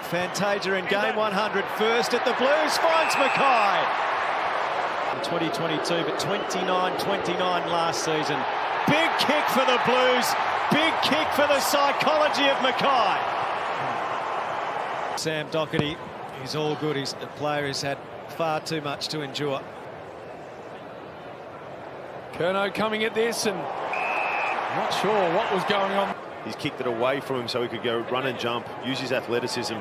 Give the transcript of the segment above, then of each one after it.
Fantasia in game 100 first at the Blues, finds McKay. 2022, but 29-29 last season. Big kick for the Blues, big kick for the psychology of McKay. Sam Doherty is all good. He's a player who's had far too much to endure. Curnow coming at this and not sure what was going on. He's kicked it away from him so he could go run and jump, use his athleticism.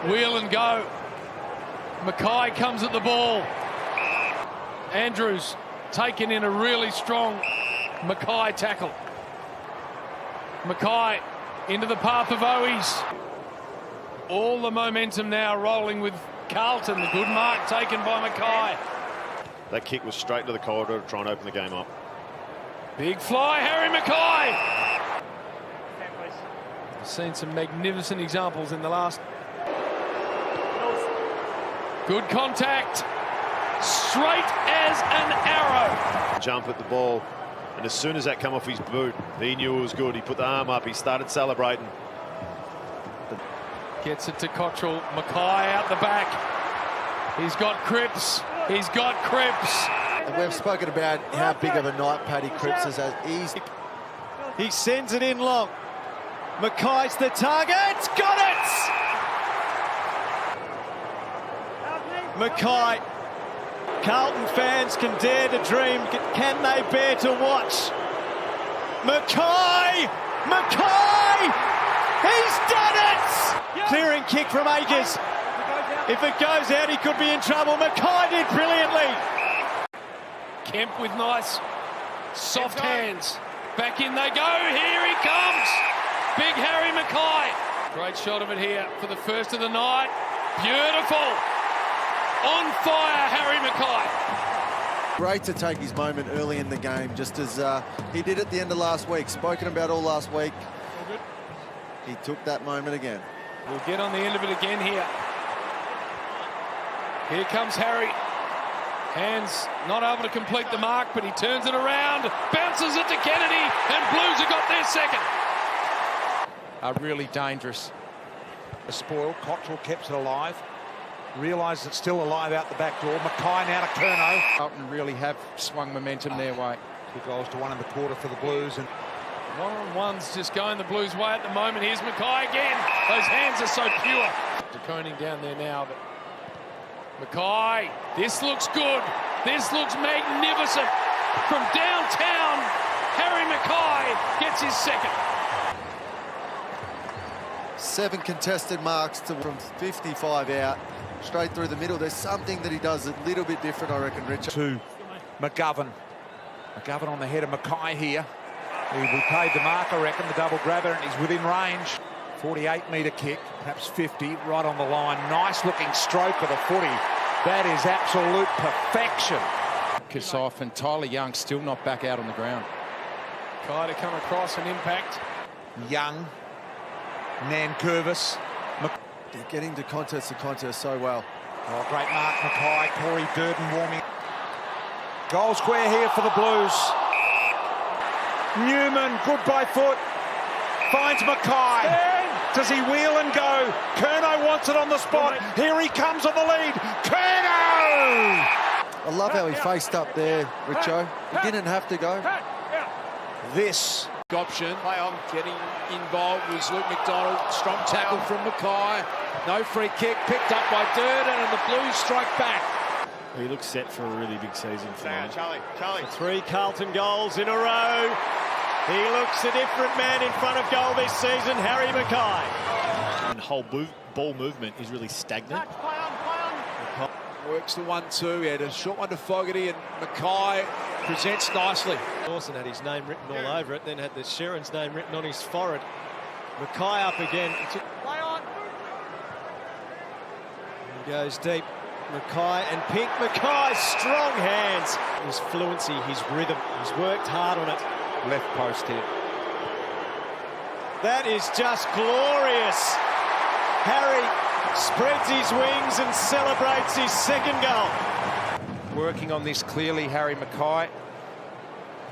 Wheel and go. McKay comes at the ball. Andrews taken in a really strong McKay tackle. McKay into the path of Owies. All the momentum now rolling with Carlton. The good mark taken by McKay. That kick was straight to the corridor to try and open the game up. Big fly, Harry McKay. I've seen some magnificent examples in the last. Good contact. Straight as an arrow. Jump at the ball, and as soon as that come off his boot, he knew it was good. He put the arm up, he started celebrating. Gets it to Cottrell. McKay out the back. He's got Cripps. He's got Cripps. And we've spoken about how big of a night Paddy Cripps is. He sends it in long. McKay's the target. Got it! McKay. Carlton fans can dare to dream. Can they bear to watch? McKay! McKay! He's done it! Clearing kick from Akers. If it goes out, he could be in trouble. McKay did brilliantly. Kemp with nice soft hands. Back in they go. Here he comes. Big Harry McKay. Great shot of it here for the first of the night. Beautiful. On fire, Harry McKay. Great to take his moment early in the game, just as he did at the end of last week. Spoken about all last week. He took that moment again. We'll get on the end of it again here. Here comes Harry. Hands not able to complete the mark, but he turns it around, bounces it to Kennedy, and Blues have got their second. Are really dangerous. A spoil. Cottrell keeps it alive. Realises it's still alive out the back door. McKay now to Curnow. Carlton really have swung momentum their way. 2 goals to 1 in the quarter for the Blues. And one-on-one's just going the Blues' way at the moment. Here's McKay again. Those hands are so pure. DeConing down there now, but McKay, this looks good. This looks magnificent. From downtown, Harry McKay gets his second. 7 contested marks from 55 out, straight through the middle. There's something that he does a little bit different, I reckon, Richard. To McGovern. McGovern on the head of McKay here. He paid the mark, I reckon, the double grabber, and he's within range. 48-metre kick, perhaps 50, right on the line. Nice looking stroke of the footy. That is absolute perfection. Kisoff and Tyler Young still not back out on the ground. Try to come across an impact. Young, Nankervis. They're getting to contest so well. Oh, great mark, McKay. Corey Durden warming. Goal square here for the Blues. Newman, good by foot. Finds McKay. Does he wheel and go? Curnow wants it on the spot. Here he comes on the lead. Curnow! I love how he faced up there, Richo. He didn't have to go. This Option. Getting involved was Luke McDonald. Strong tackle from McKay. No free kick. Picked up by Durden, and the Blues strike back. He looks set for a really big season for him. Charlie. 3 Carlton goals in a row. He looks a different man in front of goal this season, Harry McKay. And whole ball movement is really stagnant. Works the 1-2. He had a short one to Fogarty, and McKay presents nicely. Dawson had his name written all over it, then had the Sheeran's name written on his forehead. McKay up again. He goes deep. McKay and Pink. McKay, strong hands. His fluency, his rhythm. He's worked hard on it. left post here. That is just glorious. Harry spreads his wings and celebrates his second goal. Working on this clearly, Harry McKay.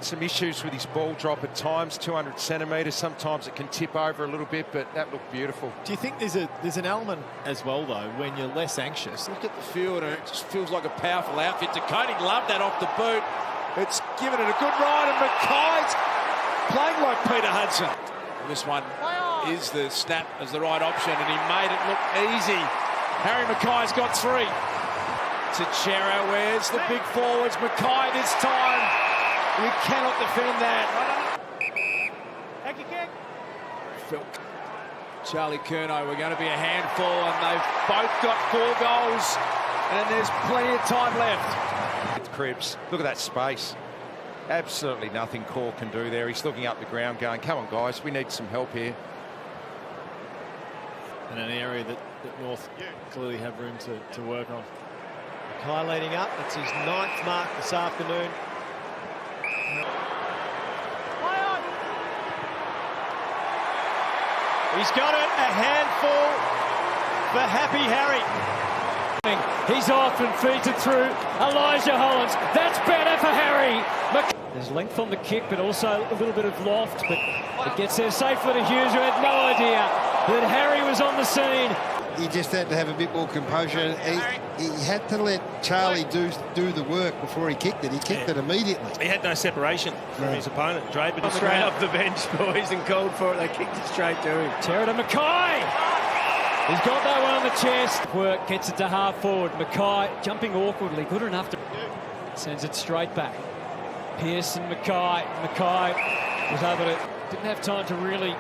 Some issues with his ball drop at times, 200 centimetres. Sometimes it can tip over a little bit, but that looked beautiful. Do you think there's an element as well, though, when you're less anxious? Look at the field, and it just feels like a powerful outfit. De Koning loved that off the boot. It's given it a good ride, and McKay's playing like Peter Hudson. And this one is the snap as the right option, and he made it look easy. Harry McKay's got 3. Chero, where's the big forwards? McKay this time. You cannot defend that. Filk. Charlie Curnow, we're going to be a handful, and they've both got 4 goals, and there's plenty of time left. With Cripps, look at that space. Absolutely nothing Core can do there. He's looking up the ground going, come on, guys, we need some help here. And an area that North clearly have room to work on. McKay leading up. That's his 9th mark this afternoon. He's got it, a handful for Happy Harry. He's off and feeds it through. Elijah Hollands, that's better for Harry. There's length on the kick, but also a little bit of loft, but it gets there safely to Hughes, who had no idea that Harry was on the scene. He just had to have a bit more composure. He had to let Charlie do the work before he kicked it. He kicked it immediately. He had no separation from his opponent. Draper just straight off the bench, boys, and called for it. They kicked it straight to him. Terror to McKay. He's got that one on the chest. Work gets it to half forward. McKay jumping awkwardly, good enough to sends it straight back. Pearson, McKay. McKay was able to, didn't have time to really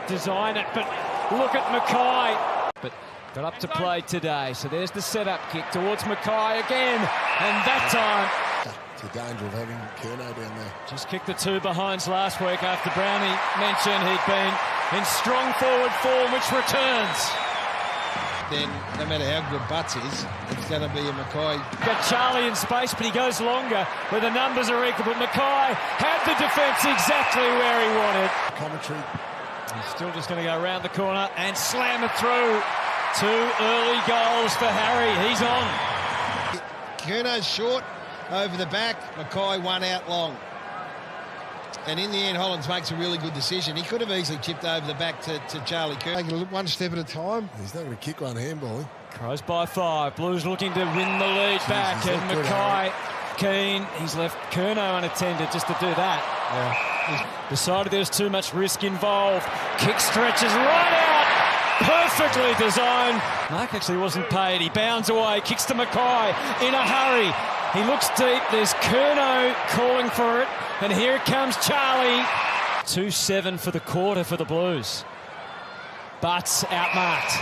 design it, but look at McKay. But got up to play today, so there's the setup kick towards McKay again, and that time It's a danger of having Curnow down there. just kicked the 2 behinds last week after Brownie mentioned he'd been in strong forward form, which returns. Then no matter how good Butts is, it's going to be a McKay. Got Charlie in space, but he goes longer where the numbers are equal. But McKay had the defence exactly where he wanted. Commentary. He's still just going to go around the corner and slam it through. 2 early goals for Harry. He's on. Curnow's short over the back. McKay 1 out long. And in the end, Hollands makes a really good decision. He could have easily chipped over the back to Charlie Curnow. Take it 1 step at a time. He's not going to kick one handball. Crows by 5. Blues looking to win the lead back. And McKay keen. He's left Curnow unattended just to do that. Yeah. He's decided there's too much risk involved. Kick stretches right out. Perfectly designed. Mark actually wasn't paid. He bounds away. Kicks to McKay in a hurry. He looks deep. There's Curnow calling for it. And here comes Charlie. 2-7 for the quarter for the Blues. Butts outmarked.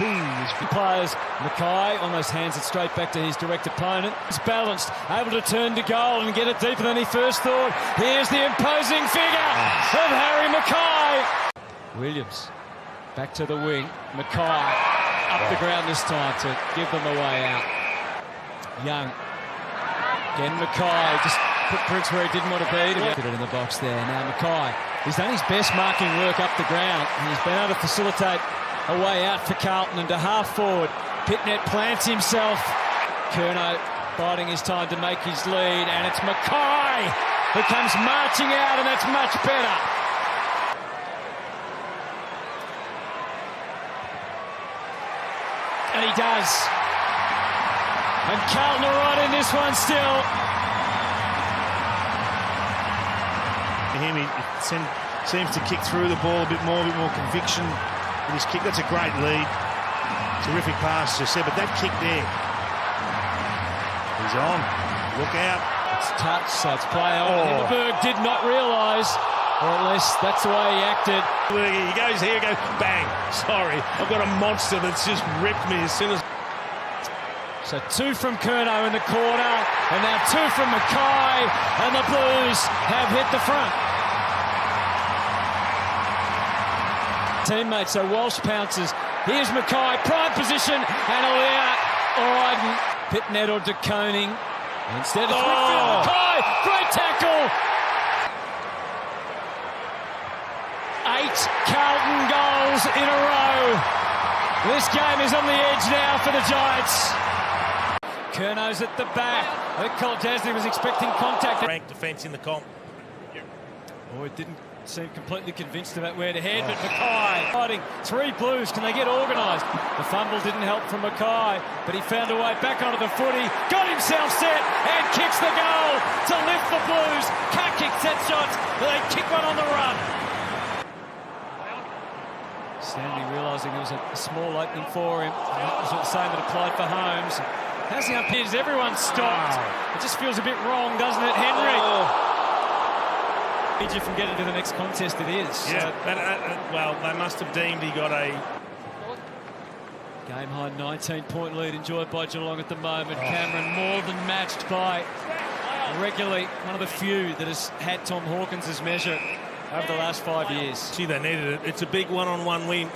Players. McKay almost hands it straight back to his direct opponent. He's balanced, able to turn to goal and get it deeper than he first thought. Here's the imposing figure of Harry McKay. Williams back to the wing. McKay up the ground this time to give them a way out. Young. Again, McKay just put Briggs where he didn't want to be. To put it in the box there. Now McKay, he's done his best marking work up the ground. And he's been able to facilitate a way out for Carlton and to half forward. Pitnet plants himself. Curnow biding his time to make his lead. And it's McKay who comes marching out, and that's much better. And he does. And Carlton are right in this one still. Him, he seems to kick through the ball a bit more conviction with his kick. That's a great lead. Terrific pass, as I said, but that kick there. He's on. Look out. It's touch, so it's play on. Himmelberg did not realise, or at least that's the way he acted. He goes here, goes bang. Sorry, I've got a monster that's just ripped me as soon as. So 2 from Curnow in the corner, and now 2 from McKay, and the Blues have hit the front. Teammates, so Walsh pounces. Here's McKay, prime position, and Aliyah, Pitnet or De Koning. Instead of McKay, great tackle. 8 Carlton goals in a row. This game is on the edge now for the Giants. Curnow's at the back. I think Cole Jasny was expecting contact. Ranked defence in the comp. Boyd didn't seem completely convinced about where to head, but McKay fighting 3 Blues. Can they get organised? The fumble didn't help from McKay, but he found a way back onto the footy, got himself set and kicks the goal to lift the Blues. Can't kick set shots, but they kick one on the run. Stanley realising there was a small opening for him. That was the same that applied for Holmes. How's the umpires? Everyone's stopped. It just feels a bit wrong, doesn't it, Henry? You from getting to the next contest, it is. Yeah, well, they must have deemed he got a... Game high 19-point lead enjoyed by Geelong at the moment. Cameron more than matched by regularly one of the few that has had Tom Hawkins' measure over the last 5 years. Gee, they needed it. It's a big one-on-one win.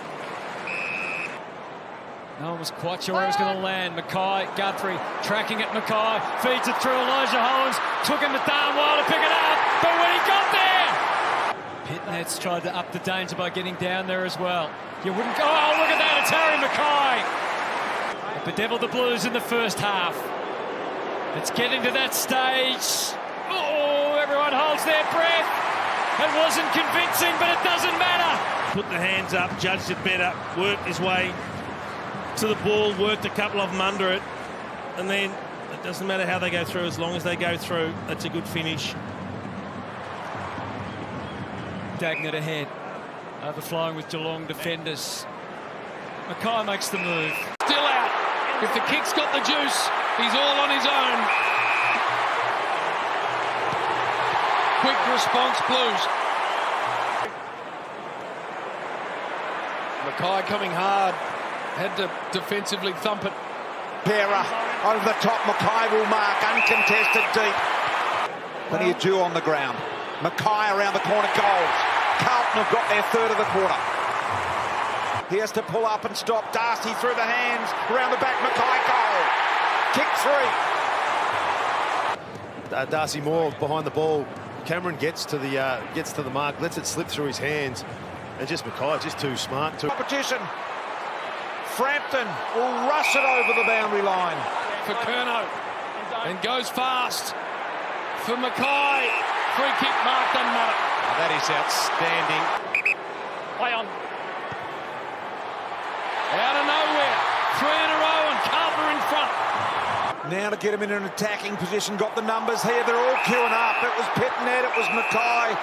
No one was quite sure where it was going to land. McKay, Guthrie tracking it. McKay feeds it through. Elijah Holmes took him to Darnwell to pick it up, but when he got there, Pitnet's tried to up the danger by getting down there as well. You wouldn't go. Oh, look at that! It's Harry McKay. It bedeviled the Blues in the first half. It's getting to that stage. Oh, everyone holds their breath. It wasn't convincing, but it doesn't matter. Put the hands up, judged it better, worked his way to the ball, worked a couple of them under it, and then it doesn't matter how they go through, as long as they go through, that's a good finish. Dagnett ahead, overflowing with Geelong defenders. McKay makes the move. Still out. If the kick's got the juice, he's all on his own. Quick response, Blues. McKay coming hard. Had to defensively thump it. Pera over the top. McKay will mark. Uncontested deep. Plenty of dew on the ground. McKay around the corner. Goals. Carlton have got their third of the quarter. He has to pull up and stop. Darcy through the hands. Around the back. McKay goal. Kick 3. Darcy Moore behind the ball. Cameron gets to the mark, lets it slip through his hands, and just McKay just too smart. Competition. Frampton will rush it over the boundary line. For Curnow. And goes fast. For McKay. Free kick mark, doesn't matter. That is outstanding. Play on. Out of nowhere. 3 in a row and Carlton in front. Now to get him in an attacking position. Got the numbers here. They're all queuing up. It was Pitnet. It was McKay.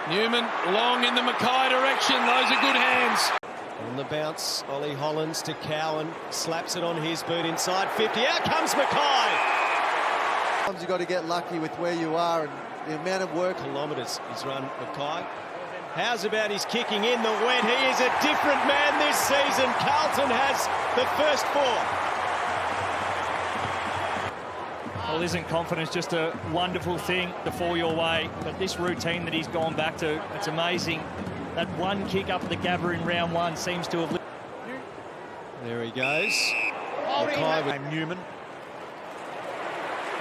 Newman long in the McKay direction. Those are good hands. On the bounce, Ollie Hollands to Cowan. Slaps it on his boot inside 50. Out comes McKay. Sometimes you've got to get lucky with where you are and the amount of work. Kilometres he's run, McKay. How's about his kicking in the wet? He is a different man this season. Carlton has the first 4. Well, isn't confidence just a wonderful thing to fall your way? But this routine that he's gone back to, it's amazing. That one kick up at the Gabba in round 1 seems to have... There he goes. McKay with Newman.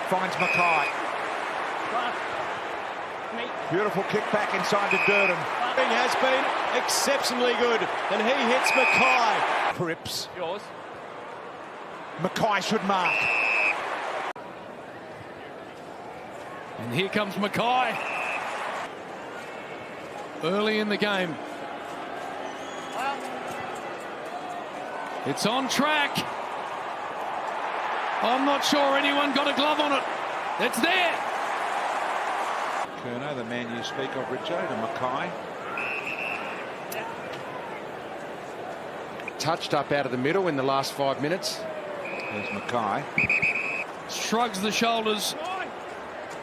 Finds McKay. Beautiful kick back inside to Durden. Has been exceptionally good, and he hits McKay. Cripps. Yours. McKay should mark. And here comes McKay. Early in the game. It's on track. I'm not sure anyone got a glove on it. It's there. Curnow, the man you speak of, Richo, to McKay. Touched up out of the middle in the last 5 minutes. There's McKay. Shrugs the shoulders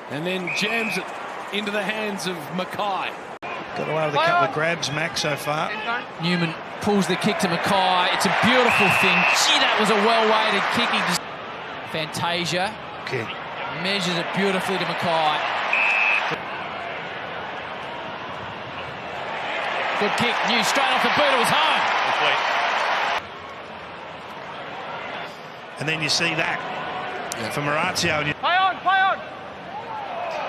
and then jams it into the hands of McKay. Got away with a couple of grabs, Mac, so far. Newman pulls the kick to McKay. It's a beautiful thing. Gee, that was a well-weighted kick. He just... Fantasia. Okay. Measures it beautifully to McKay. Good kick. New straight off the boot. It was home. And then you see that for Marazio. Play on, play on.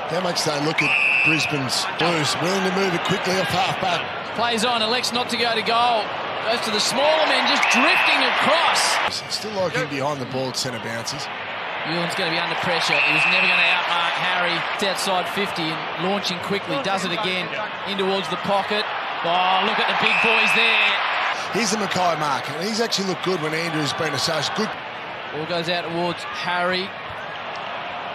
How much they look at Brisbane's Blues, willing to move it quickly off half-back. Plays on, elects not to go to goal. Goes to the smaller men, just drifting across. Still like him behind the ball at centre bounces. Ewan's going to be under pressure. He was never going to outmark Harry. It's outside 50 and launching quickly. Does it again. In towards the pocket. Oh, look at the big boys there. Here's the McKay mark, and he's actually looked good when Andrew's been associated. Good. Ball goes out towards Harry.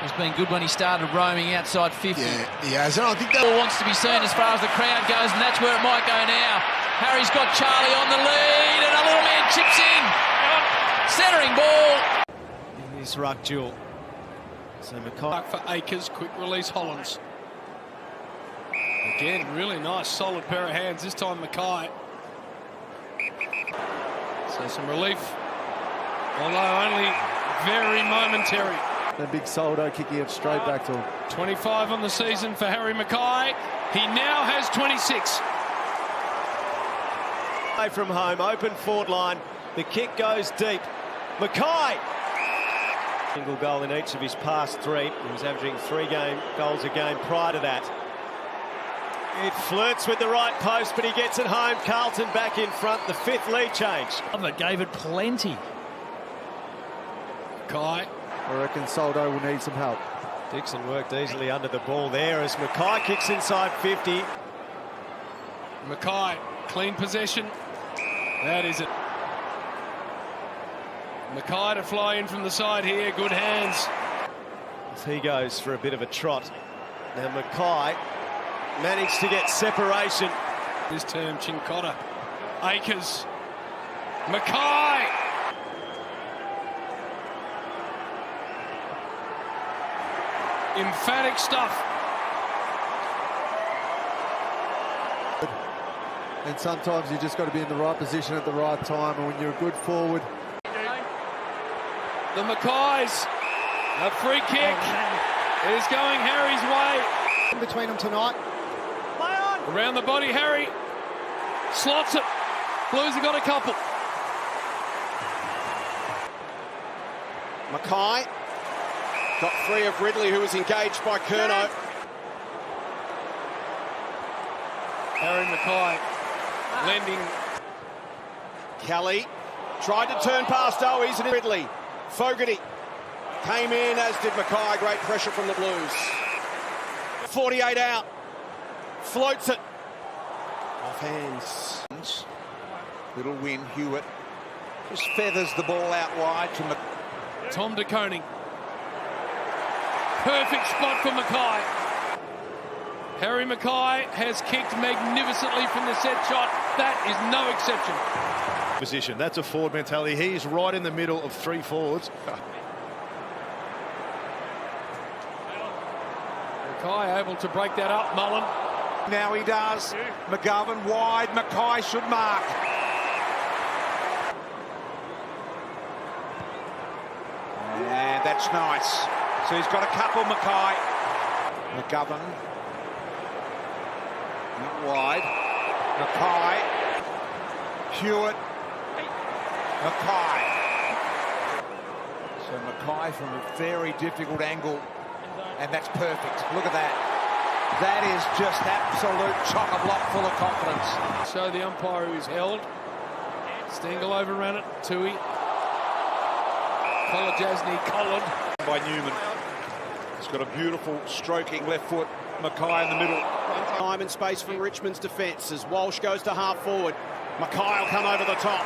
He's been good when he started roaming outside 50. Yeah, he has. And I think that wants to be seen as far as the crowd goes, and that's where it might go now. Harry's got Charlie on the lead, and a little man chips in. Centering ball. In this ruck duel. So McKay for Akers, quick release Hollands. Again, really nice, solid pair of hands. This time McKay. So some relief, although only very momentary. The big Soldo kicking it straight back to him. 25 on the season for Harry McKay. He now has 26. From home, open forward line. The kick goes deep. McKay. Single goal in each of his past three. He was averaging 3 goals a game prior to that. It flirts with the right post, but he gets it home. Carlton back in front. The 5th lead change. That gave it plenty. McKay. I reckon Soldo will need some help. Dixon worked easily under the ball there as McKay kicks inside 50. McKay, clean possession. That is it. McKay to fly in from the side here. Good hands. As he goes for a bit of a trot. Now McKay managed to get separation. This term, Chincotta. Akers. McKay. Emphatic stuff. And sometimes you just got to be in the right position at the right time, and when you're a good forward. The McKays, a free kick is going Harry's way. In between them tonight. Play on. Around the body, Harry slots it. Blues have got a couple. McKay got free of Ridley, who was engaged by Curnow. Harry McKay lending. Kelly tried to turn past Owies and Ridley. Fogarty came in, as did McKay. Great pressure from the Blues. 48 out. Floats it. Off hands. Little win, Hewitt. Just feathers the ball out wide to Tom De Koning. Perfect spot for McKay. Harry McKay has kicked magnificently from the set shot. That is no exception. Position. That's a forward mentality. He's right in the middle of 3 forwards. McKay able to break that up. Mullen. Now he does. McGovern wide. McKay should mark. And that's nice. So he's got a couple, McKay. McGovern. Not wide. McKay. Hewitt. McKay. So McKay from a very difficult angle. And that's perfect. Look at that. That is just absolute chock-a-block full of confidence. So the umpire who's held. Stengel overran it. Tui. Kolajasny collared by Newman. He's got a beautiful stroking left foot. McKay in the middle. Time and space from Richmond's defence as Walsh goes to half forward. McKay will come over the top.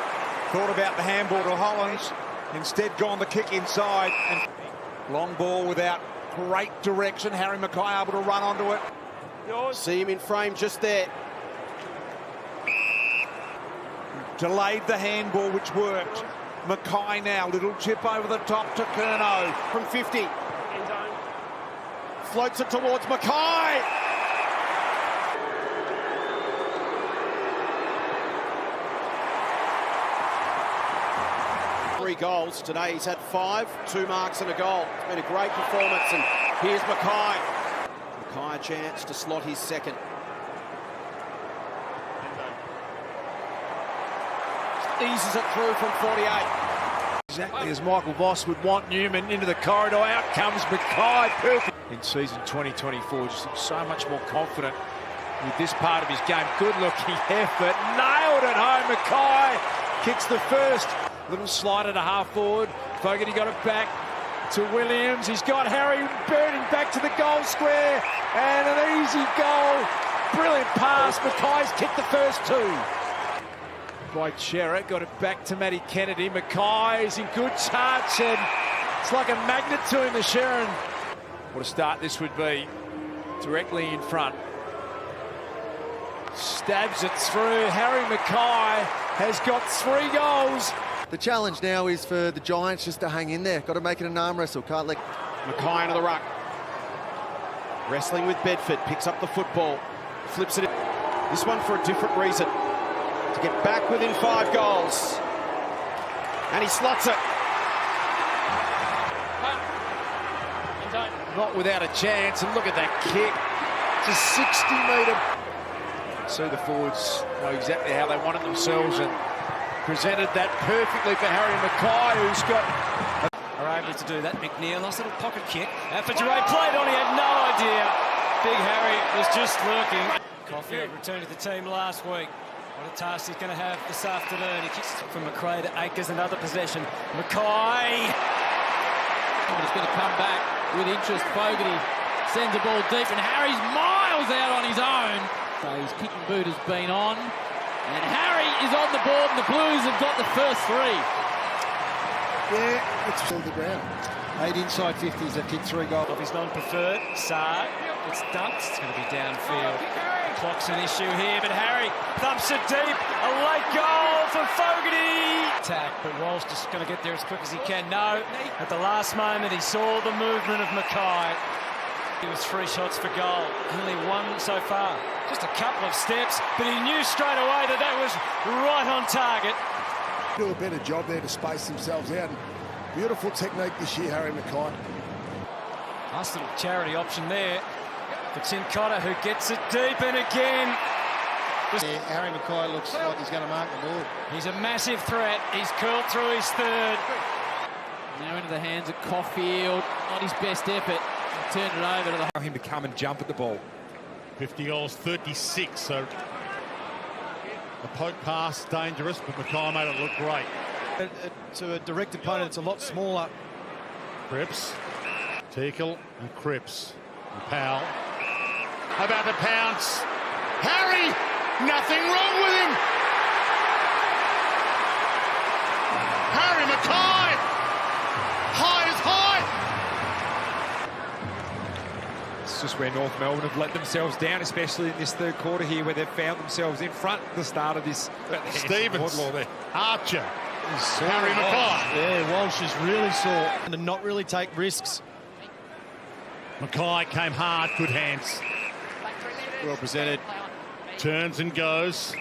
Thought about the handball to Hollands. Instead gone the kick inside. And long ball without great direction. Harry McKay able to run onto it. See him in frame just there. Delayed the handball, which worked. McKay now, little chip over the top to Curnow. From 50. Floats it towards McKay. Three goals. Today he's had 5, 2 marks and a goal. It's been a great performance, and here's McKay. McKay a chance to slot his second. Eases it through from 48. Exactly as Michael Voss would want Newman into the corridor. Out comes McKay. Perfect. In season 2024, just looks so much more confident with this part of his game. Good looking effort. Nailed it home. McKay kicks the first. Little slider to half forward. Fogarty got it back. to Williams. He's got Harry burning back to the goal square, and an easy goal. Brilliant pass. McKay's kicked the first two. By Chera, got it back to Matty Kennedy. McKay's in good touch, and it's like a magnet to him, the Sharon. What a start this would be. Directly in front. Stabs it through. Harry McKay has got 3 goals. The challenge now is for the Giants just to hang in there. Got to make it an arm wrestle. Can't let McKay into the ruck. Wrestling with Bedford, picks up the football, flips it in. This one for a different reason. To get back within 5 goals. And he slots it. Not without a chance, and look at that kick. It's a 60-metre. So the forwards know exactly how they want it themselves and presented that perfectly for Harry McKay, who's got... Are able to do that. McNeil, nice little pocket kick. And for Duray, played on, he had no idea. Big Harry was just lurking. Coffey returned to the team last week. What a task he's going to have this afternoon. He kicks from McRae to Akers, another possession. McKay! He's going to come back with interest. Fogarty sends the ball deep, and Harry's miles out on his own. So his kicking boot has been on, and Harry is on the board, and the Blues have got the first 3. Yeah, it's on the ground. 8 inside 50s have kicked 3 goals. Of his non-preferred, Saar, it's dunked. It's going to be downfield. Clock's an issue here, but Harry thumps it deep. A late goal for Fogarty. Attack, but Walsh just going to get there as quick as he can. No, at the last moment he saw the movement of McKay. He was 3 shots for goal, only 1 so far. Just a couple of steps, but he knew straight away that that was right on target. Do a better job there to space themselves out. Beautiful technique this year, Harry McKay. Nice little charity option there. For Tim Cotter, who gets it deep, and again. Yeah, Harry McKay looks like he's going to mark the ball. He's a massive threat. He's curled through his 3rd. Now into the hands of Caulfield. Not his best effort. He turned it over to Allow him to come and jump at the ball. 50 goals, 36. So the poke pass, dangerous, but McKay made it look great. To a direct opponent, it's a lot smaller. Cripps, Teakle and Cripps. And Powell. About to pounce. Harry! Nothing wrong with him! Harry McKay! High as high! It's just where North Melbourne have let themselves down, especially in this 3rd quarter here, where they've found themselves in front at the start of this. Stevens, Archer, Harry McKay. Yeah, Walsh is really sore and not really take risks. McKay came hard, good hands. Well presented. Turns and goes.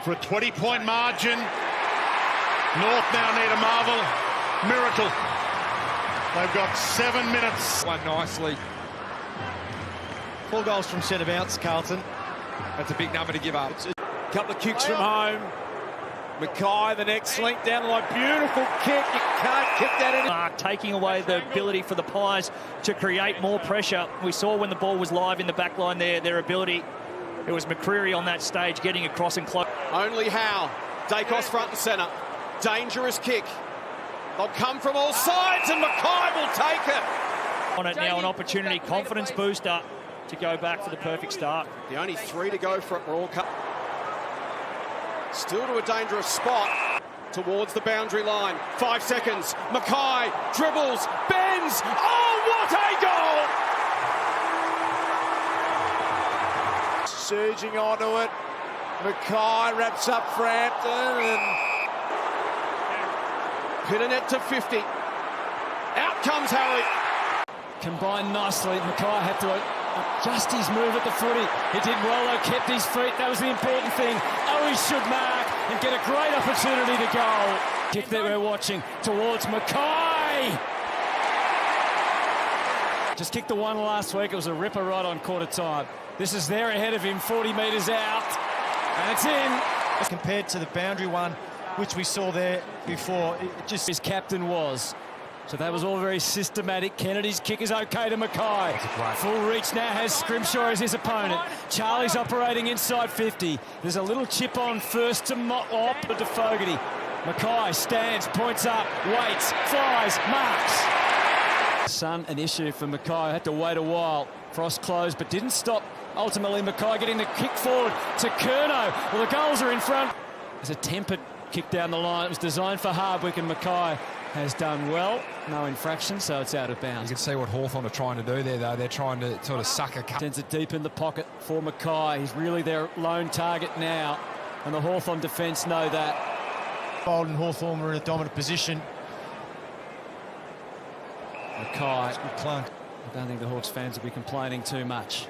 For a 20-point margin. North now need a marvel. Miracle. They've got 7 minutes. One nicely. 4 goals from centre bounce, Carlton. That's a big number to give up. Couple of kicks from home. McKay, the next link down the line. Beautiful kick. You can't kick that in. Taking away the ability for the Pies to create more pressure. We saw when the ball was live in the back line there, their ability. It was McCreary on that stage getting across and close. Only Howe. Dacos front and centre. Dangerous kick. They'll come from all sides, and McKay will take it. On it now, an opportunity, confidence booster to go back for the perfect start. The only 3 to go for it. We're all cut. Still to a dangerous spot towards the boundary line. 5 seconds. McKay dribbles, bends. Oh, what a goal! Surging onto it. McKay wraps up Frampton and Pinnernet to 50. Out comes Harry. Combined nicely. McKay had to adjust his move at the footy. He did well though, kept his feet. That was the important thing. Oh, he should mark and get a great opportunity to goal. Kick that we're watching towards McKay. Just kicked the one last week. It was a ripper right on quarter time. This is there ahead of him, 40 metres out. And it's in. Compared to the boundary one, which we saw there before, His captain was. So that was all very systematic. Kennedy's kick is okay to McKay. Full reach now has Scrimshaw as his opponent. Charlie's operating inside 50. There's a little chip on first to Fogarty. McKay stands, points up, waits, flies, marks. Son, an issue for McKay. Had to wait a while. Frost closed, but didn't stop. Ultimately, McKay getting the kick forward to Curnow. Well, the goals are in front. It's a tempered kick down the line. It was designed for Hardwick, and McKay has done well. No infraction, so it's out of bounds. You can see what Hawthorn are trying to do there, though. They're trying to sort of suck a cut. Sends it deep in the pocket for McKay. He's really their lone target now, and the Hawthorn defence know that. Bold and Hawthorn were in a dominant position. McKay. I don't think the Hawks fans will be complaining too much.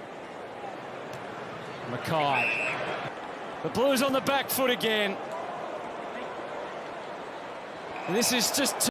McKay. The Blues on the back foot again. And this is just